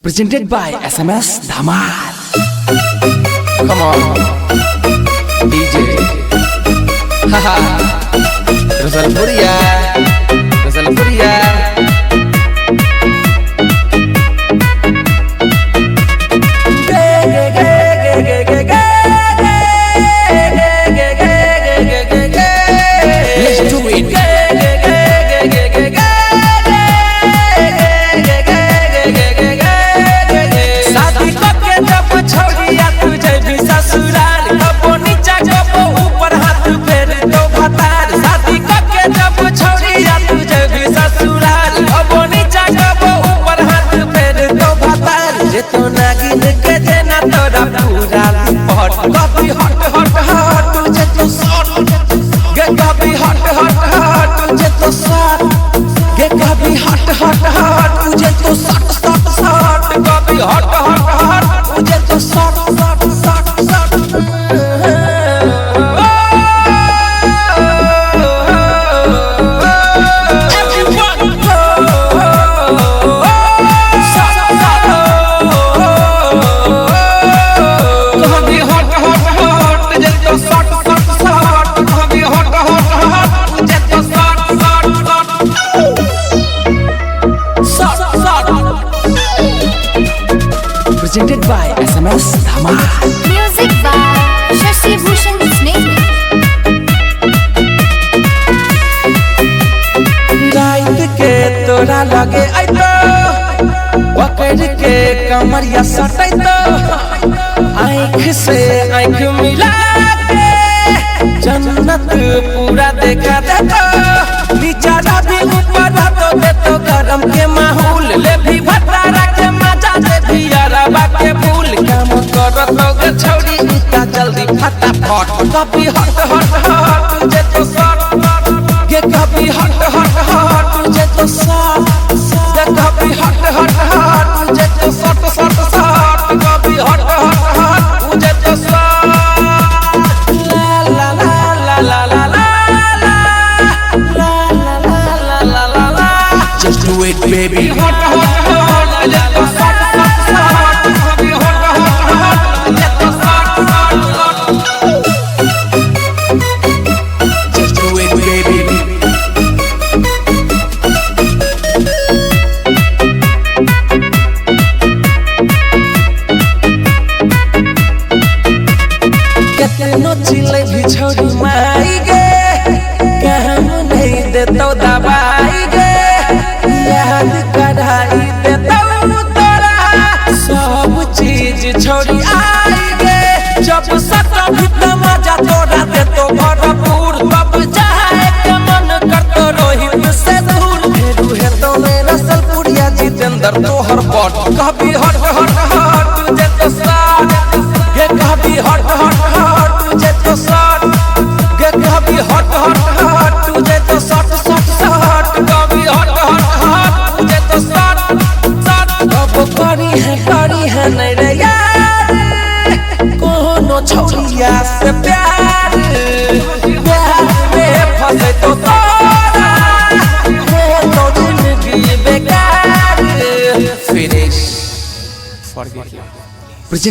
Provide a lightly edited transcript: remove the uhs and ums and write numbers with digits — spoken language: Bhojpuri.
Presented by SMS Dhamal. Come on, DJ. Haha, Rosalpuria, Rosalpuria. Let's do it. तो नागिन के देना तोरा पूरा हट कभी हट हट हट तुझे तो शॉट गे कभी हट हट हट तुझे तो शॉट गे कभी हट हट हट तुझे तो शॉट शॉट शॉट कभी हट हट हट तुझे तो shot shot shot shot Presented by SMS Dhamal. Music by Shashi Bhushan Sneh. रात के तोरा लगे आई तो पकड़ के कमरिया सटै तो आँख से आँख मिला के जन्नत पूरा देखा देतो बेचारा भी ऊपर तो देतो गरम के माहौल ले भी भतारा के मजा दे भी अरबा के फूल काम करत गे छौड़ी इतना जल्दी फटाफट कभी हट हट हट तुझे तो शॉट गे कभी हट हट हट तुझे तो शॉट गे कभी हट हट हट तुझे तो शॉट शॉट शॉट कभी हट हट हट तुझे तो शॉट ला ला ला ला ला ला Just do it, baby. हट हट हट तुझे तो शॉट शॉट शॉट कभी हट हट हट तुझे तो shot shot shot Just do it, baby. कितनो चिल्ले भी छोड़ी माई गे काम नहीं देतो दवाई गे याद कराई देतो तोरा सब चीज छोड़ी आई गे जब सटा भी मजा तोरा देतो भरपूर तब जाए के मन करतो रोहित से दूर फेरू है तो मेरा सलपुरिया जितेंद्र तोहर बट कभी हट हट हट तुझे तो साथ गे कभी हट हट हट तुझे तो शॉट गे कभी हट हट हट तुझे तो शॉट शॉट शॉट कभी हट हट हट तुझे तो शॉट शॉट कब करी है नहीं रे यार कोनो छौरिया से प्यार में फंसे तो तोरा हो तो जिंदगी बेकार फिनिश Present